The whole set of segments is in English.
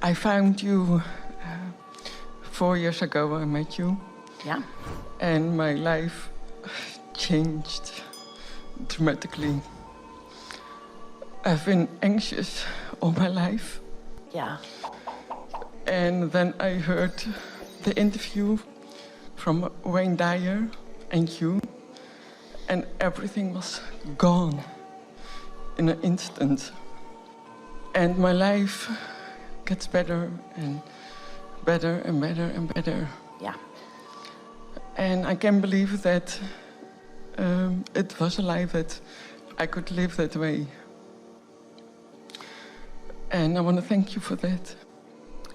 I found you 4 years ago. I met you. Yeah. And my life changed dramatically. I've been anxious all my life. Yeah. And then I heard the interview from Wayne Dyer and you, and everything was gone in an instant. And my life gets better and better and better and better. Yeah. And I can't believe that it was a life that I could live that way. And I want to thank you for that.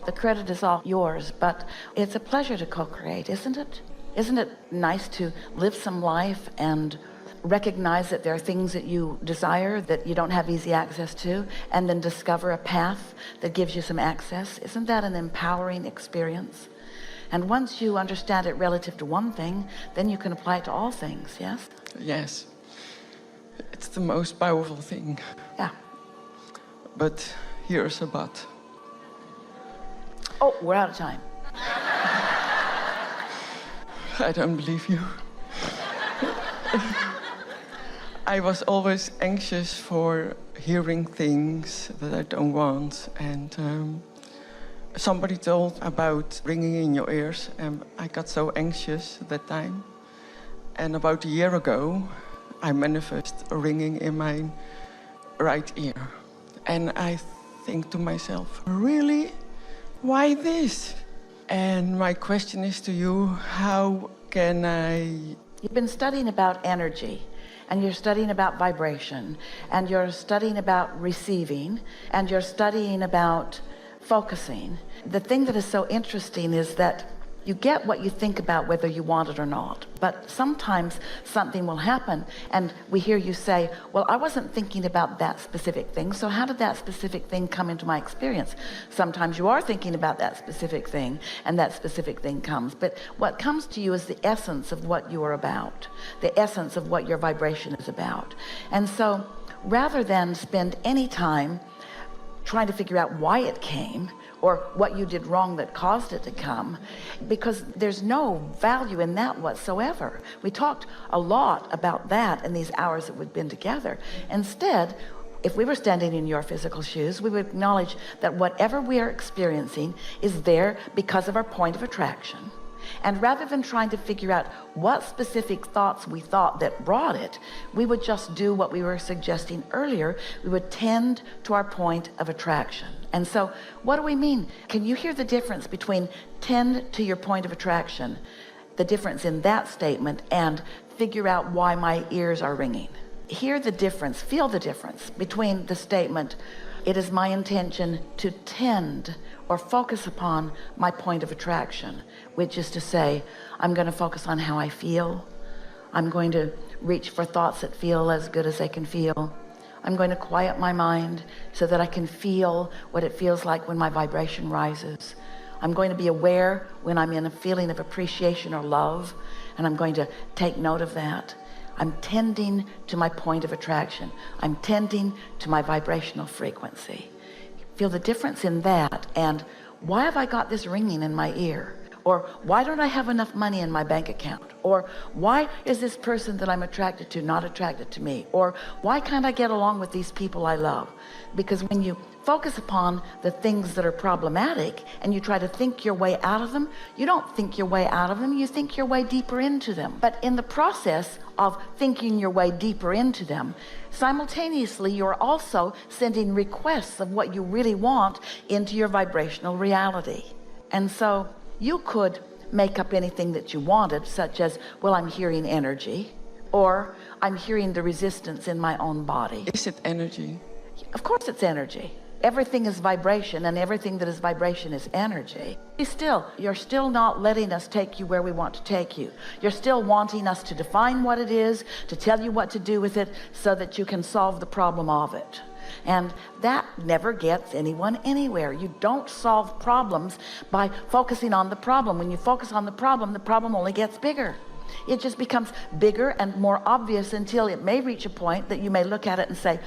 The credit is all yours, but it's a pleasure to co-create, isn't it? Isn't it nice to live some life and recognize that there are things that you desire that you don't have easy access to, and then discover a path that gives you some access? Isn't that an empowering experience? And once you understand it relative to one thing, then you can apply it to all things, yes? Yes. It's the most powerful thing. Yeah. But here's a but. Oh, we're out of time. I don't believe you. I was always anxious for hearing things that I don't want. And somebody told about ringing in your ears, and I got so anxious at that time. And about a year ago, I manifested a ringing in my right ear. And I think to myself, really? Why this? And my question is to you, how can I... You've been studying about energy, and you're studying about vibration, and you're studying about receiving, and you're studying about focusing. The thing that is so interesting is that you get what you think about whether you want it or not. But sometimes something will happen and we hear you say, well, I wasn't thinking about that specific thing, so how did that specific thing come into my experience? Sometimes you are thinking about that specific thing and that specific thing comes. But what comes to you is the essence of what you are about, the essence of what your vibration is about. And so rather than spend any time trying to figure out why it came or what you did wrong that caused it to come, because there's no value in that whatsoever. We talked a lot about that in these hours that we've been together. Instead, if we were standing in your physical shoes, we would acknowledge that whatever we are experiencing is there because of our point of attraction. And rather than trying to figure out what specific thoughts we thought that brought it, we would just do what we were suggesting earlier. We would tend to our point of attraction. And so what do we mean? Can you hear the difference between tend to your point of attraction, the difference in that statement, and figure out why my ears are ringing? Hear the difference, feel the difference between the statement, it is my intention to tend or focus upon my point of attraction, which is to say, I'm going to focus on how I feel. I'm going to reach for thoughts that feel as good as they can feel. I'm going to quiet my mind so that I can feel what it feels like when my vibration rises. I'm going to be aware when I'm in a feeling of appreciation or love, and I'm going to take note of that. I'm tending to my point of attraction. I'm tending to my vibrational frequency. Feel the difference in that. And why have I got this ringing in my ear? Or why don't I have enough money in my bank account? Or why is this person that I'm attracted to not attracted to me? Or why can't I get along with these people I love? Because when you focus upon the things that are problematic and you try to think your way out of them, you don't think your way out of them, you think your way deeper into them. But in the process of thinking your way deeper into them, simultaneously you're also sending requests of what you really want into your vibrational reality. And so you could make up anything that you wanted, such as, well, I'm hearing energy, or I'm hearing the resistance in my own body. Is it energy? Of course it's energy. Everything is vibration, and everything that is vibration is energy. You're still not letting us take you where we want to take you. You're still wanting us to define what it is, to tell you what to do with it, so that you can solve the problem of it. And that never gets anyone anywhere. You don't solve problems by focusing on the problem. When you focus on the problem only gets bigger. It just becomes bigger and more obvious until it may reach a point that you may look at it and say,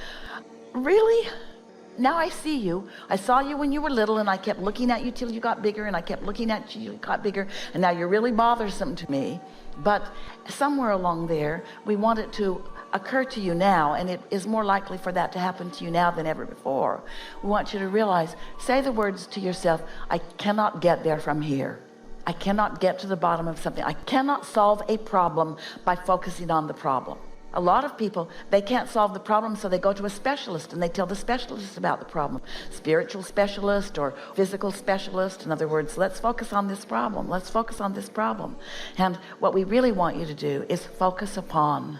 really? Now I see you. I saw you when you were little, and I kept looking at you till you got bigger, and I kept looking at you till you got bigger, and now you're really bothersome to me. But somewhere along there, we want it to occur to you now, and it is more likely for that to happen to you now than ever before. We want you to realize, say the words to yourself, I cannot get there from here. I cannot get to the bottom of something. I cannot solve a problem by focusing on the problem. A lot of people, they can't solve the problem, so they go to a specialist and they tell the specialist about the problem. Spiritual specialist or physical specialist. In other words, let's focus on this problem. Let's focus on this problem. And what we really want you to do is focus upon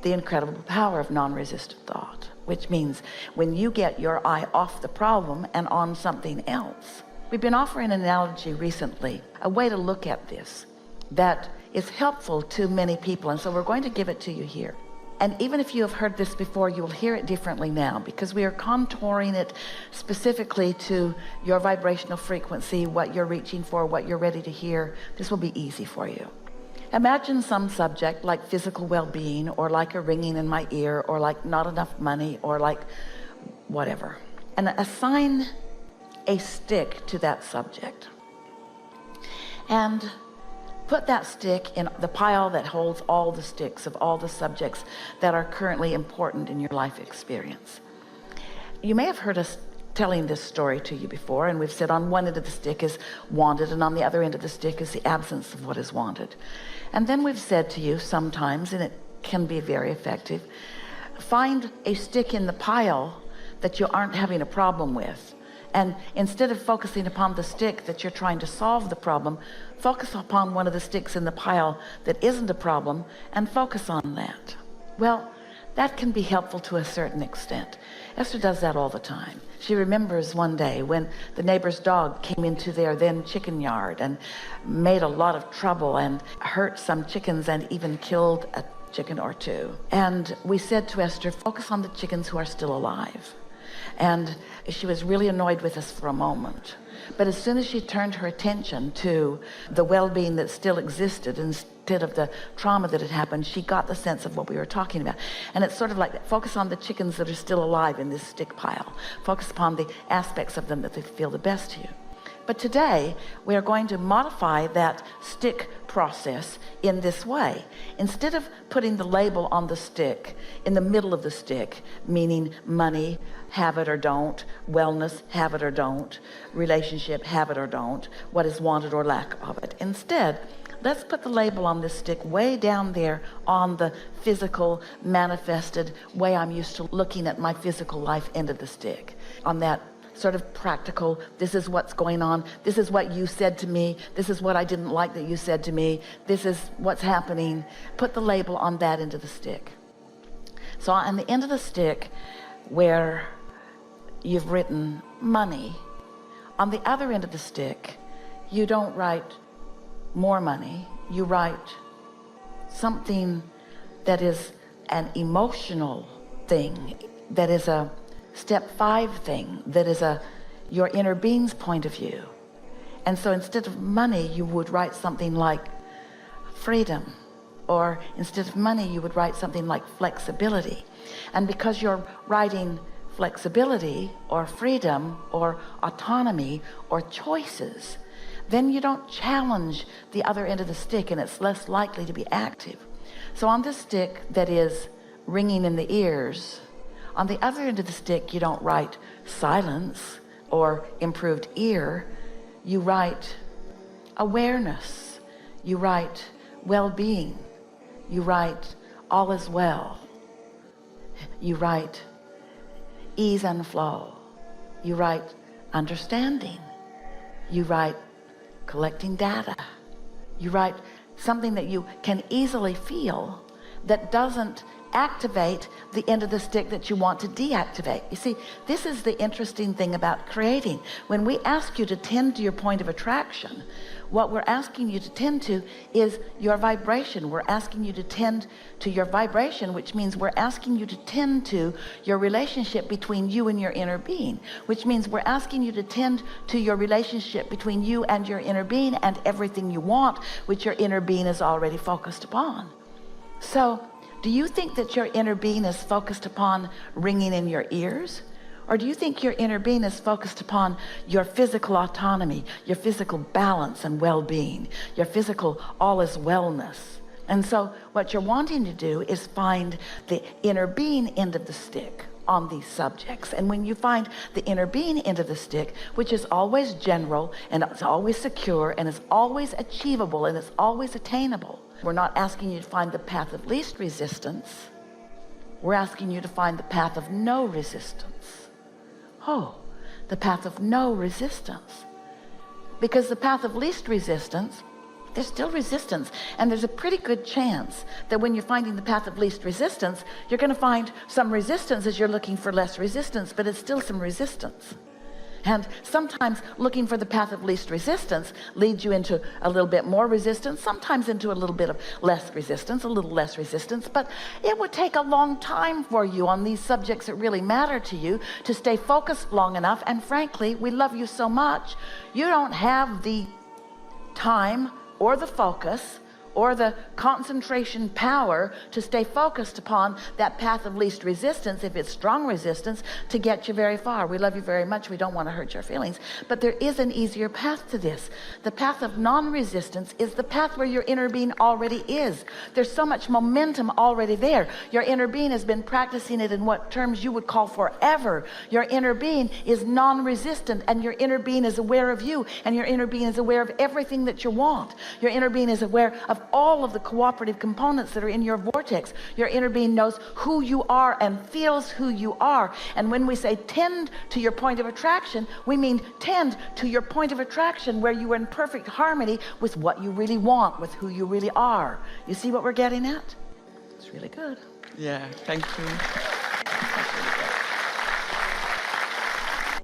the incredible power of non-resistant thought, which means when you get your eye off the problem and on something else. We've been offering an analogy recently, a way to look at this that is helpful to many people, and so we're going to give it to you here. And even if you have heard this before, you will hear it differently now, because we are contouring it specifically to your vibrational frequency, what you're reaching for, what you're ready to hear. This will be easy for you. Imagine some subject like physical well-being, or like a ringing in my ear, or like not enough money, or like whatever, and assign a stick to that subject, and put that stick in the pile that holds all the sticks of all the subjects that are currently important in your life experience. You may have heard us telling this story to you before, and we've said on one end of the stick is wanted, and on the other end of the stick is the absence of what is wanted. And then we've said to you sometimes, and it can be very effective, find a stick in the pile that you aren't having a problem with. And instead of focusing upon the stick that you're trying to solve the problem, focus upon one of the sticks in the pile that isn't a problem and focus on that. Well, that can be helpful to a certain extent. Esther does that all the time. She remembers one day when the neighbor's dog came into their then chicken yard and made a lot of trouble and hurt some chickens and even killed a chicken or two. And we said to Esther, focus on the chickens who are still alive. And she was really annoyed with us for a moment. But as soon as she turned her attention to the well-being that still existed instead of the trauma that had happened, she got the sense of what we were talking about. And it's sort of like, focus on the chickens that are still alive in this stick pile. Focus upon the aspects of them that they feel the best to you. But today, we are going to modify that stick process in this way. Instead of putting the label on the stick, in the middle of the stick, meaning money, have it or don't, wellness, have it or don't, relationship, have it or don't, what is wanted or lack of it. Instead, let's put the label on this stick way down there on the physical, manifested way I'm used to looking at my physical life end of the stick. On that sort of practical, this is what's going on, this is what you said to me, this is what I didn't like that you said to me, this is what's happening. Put the label on that end of the stick. So on the end of the stick where you've written money, on the other end of the stick, you don't write more money, you write something that is an emotional thing, that is a step 5 thing, that is your inner being's point of view. And so instead of money, you would write something like freedom, or instead of money, you would write something like flexibility. And because you're writing flexibility or freedom or autonomy or choices, then you don't challenge the other end of the stick, and it's less likely to be active. So on this stick that is ringing in the ears, on the other end of the stick, you don't write silence or improved ear. You write awareness. You write well-being. You write all is well. You write ease and flow. You write understanding. You write collecting data. You write something that you can easily feel that doesn't activate the end of the stick that you want to deactivate. You see, this is the interesting thing about creating. When we ask you to tend to your point of attraction, what we're asking you to tend to is your vibration. We're asking you to tend to your vibration, which means we're asking you to tend to your relationship between you and your inner being, which means we're asking you to tend to your relationship between you and your inner being and everything you want, which your inner being is already focused upon. So do you think that your inner being is focused upon ringing in your ears? Or do you think your inner being is focused upon your physical autonomy, your physical balance and well-being, your physical all-is-wellness? And so what you're wanting to do is find the inner being end of the stick on these subjects. And when you find the inner being end of the stick, which is always general and it's always secure and it's always achievable and it's always attainable, we're not asking you to find the path of least resistance. We're asking you to find the path of no resistance. Oh, the path of no resistance. Because the path of least resistance, there's still resistance, and there's a pretty good chance that when you're finding the path of least resistance, you're going to find some resistance as you're looking for less resistance, but it's still some resistance. And sometimes looking for the path of least resistance leads you into a little bit more resistance, sometimes into a little bit of less resistance, a little less resistance. But it would take a long time for you on these subjects that really matter to you to stay focused long enough. And frankly, we love you so much, you don't have the time or the focus or the concentration power to stay focused upon that path of least resistance, if it's strong resistance, to get you very far. We love you very much. We don't want to hurt your feelings. But there is an easier path to this. The path of non-resistance is the path where your inner being already is. There's so much momentum already there. Your inner being has been practicing it in what terms you would call forever. Your inner being is non-resistant, and your inner being is aware of you, and your inner being is aware of everything that you want. Your inner being is aware of all of the cooperative components that are in your vortex. Your inner being knows who you are and feels who you are. And when we say tend to your point of attraction, we mean tend to your point of attraction where you are in perfect harmony with what you really want, with who you really are. You see what we're getting at? It's really good. Yeah, thank you.